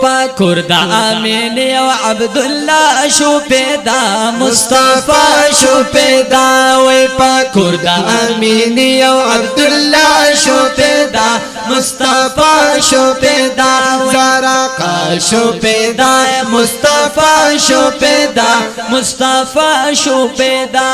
پاکور دا امین او عبدالله شو پیدا مصطفی شو پیدا وی پاکور دا امین او عبدالله شو پیدا مصطفی شو پیدا زرقا شو پیدا مصطفی شو پیدا مصطفی شو پیدا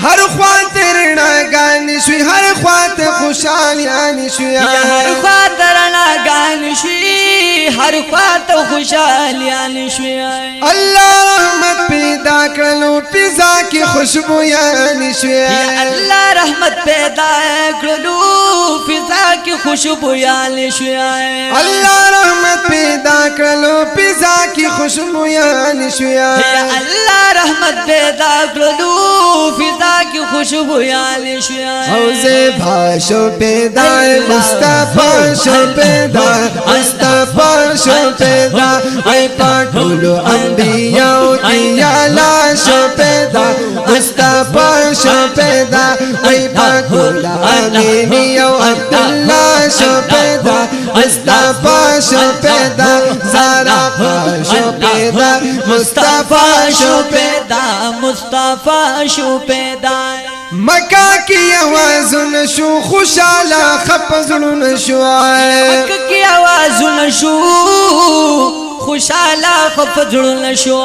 ہر خوات رڼاګانې شوي هر خوات خوشحالیانې شوي هر خوات رڼاګانې شوي هر خوات خوشحالیانې شوي الله رحمت پیدا کړلو فضا کې خوشبویانې شوي الله رحمت پیدا کړلو فضا کې خوشبویانې شوي الله رحمت پیدا کړلو فضا کې خوشبویانې شوي الله رحمت پیدا کړلو فضا کی خوشبویان شویا او زیبا شو پیدا مصطفی شو پیدا مصطفی شو پیدا ای پاٹولو انبیاء دیالا شو پیدا مصطفی شو پیدا ای پاٹولو امینیو عبداللہ شو پیدا مصطفی شو پیدا زرقا شو پیدا مصطفی شو پیدا مصطفی شو پیدا مکہ کی آوازن شو خوشالا خپزلن شو مکہ کی آوازن شو خوشالا خپزلن شو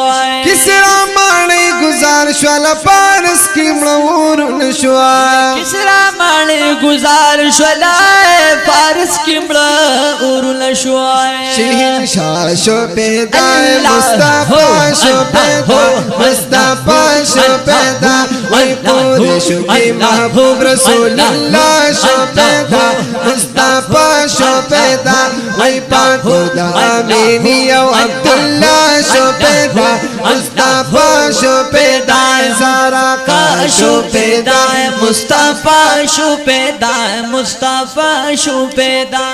کسرا مانے گزار شو لپارس کی مڑورن شو کسرا مانے گزار شو لپارس کی مڑورن شو شہنشاہ شو پیدا مصطفی شو پیدا مصطفی شو پیدا وی پورے شو کی محبوب رسول اللہ شو پیدا مصطفی شو پیدا وی پاکو دا امینی او عبداللہ شو پیدا مصطفی شو پیدا زرقا شو پیدا مصطفی شو پیدا مصطفی شو پیدا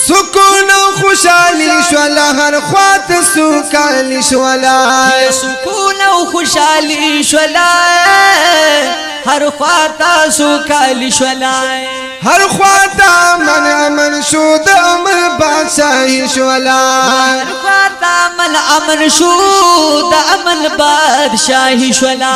سکون و خوشحالی شوالا ہر خوات سکالی شوالا سکون و خوشحالی شوالا ہر خواتا سکالی شوالا ہر خواتا من امن شود امن بادشاہی شوالا ہر خواتا من امن شود امن بادشاہی شوالا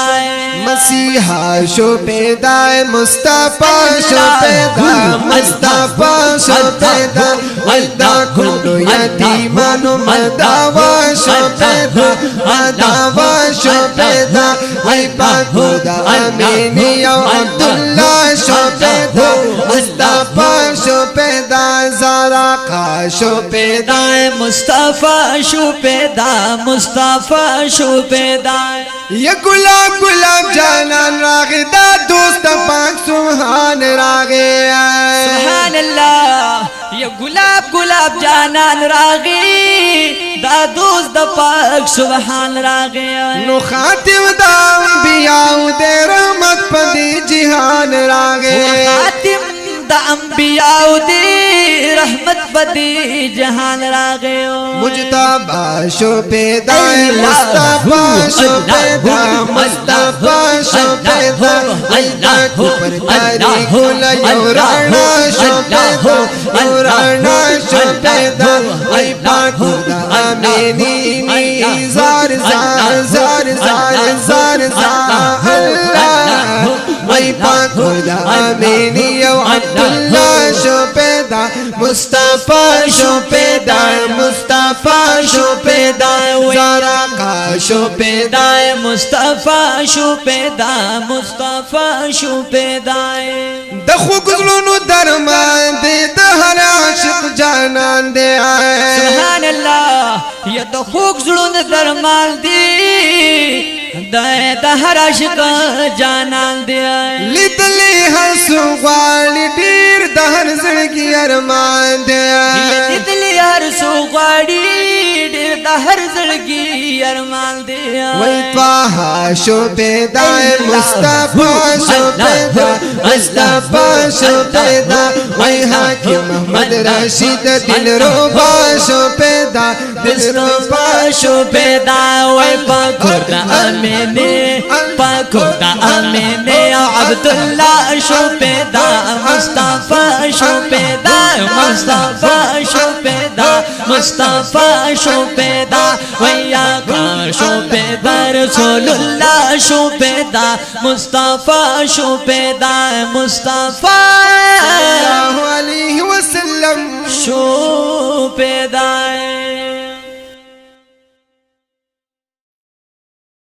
مسیحا شو پیدا مصطفی شو پیدا مصطفی شو پیدا ولدا کلو یتیمانو مداوا شو پیدا مداوا شو پیدا ای پاکو دا امینی او عبداللہ شو پیدا مصطفی شو پیدا زرقا شو پیدا مصطفی شو پیدا مصطفی شو پیدا یہ گلاب گلاب جانان راغی دا دوست پاک سبحان راغی سبحان اللہ یہ گلاب گلاب جانان راغی دا دوست دا پاک سبحان راغی نو خاتم دا انبیاء دے رحمت پدی جہان راغی خاتم دا انبیاء دی رحمت بدی جہان راغی مجتبی شو پیدا مصطفی شو پیدا مصطفی شو پیدا اللہ کو پر تاریخ لیو رانا شو پیدا یو رانا شو پیدا ای پاکو دا امینی زار زار زار زار زار زار اللہ ای پاکو دا امینی او عبداللہ شو پیدا مصطفی شو پیدا مصطفی شو پیدا زرقا شو پیدا مصطفی شو پیدا مصطفی شو پیدا دخو گزلونو درمان دے دہر عاشق جانان دے سبحان اللہ یہ تو خوک زلون درمان دی دا ہر عاشق جانان دی لیدلی ہر سوغالی دیر دہر زڑگی ارمان دے لیدلی ہر سوغالی دیر دہر زڑگی ارمان دی وی طاہا شو پیدا مصطفی شو پیدا مصطفی شو پیدا وی حاکم محمد رشید دل ربا شو پیدا دل ربا شو پیدا وی پاکور دا امینی پاکور دا امینی عبداللہ شو پیدا مصطفی شو پیدا مصطفی شو پیدا मुस्तफा शुपेदा वैया का शुपेदा रसूलुल्लाह शुपेदा मुस्तफा शुपेदा मुस्तफा सल्लल्लाहु अलैहि वसल्लम शुपेदा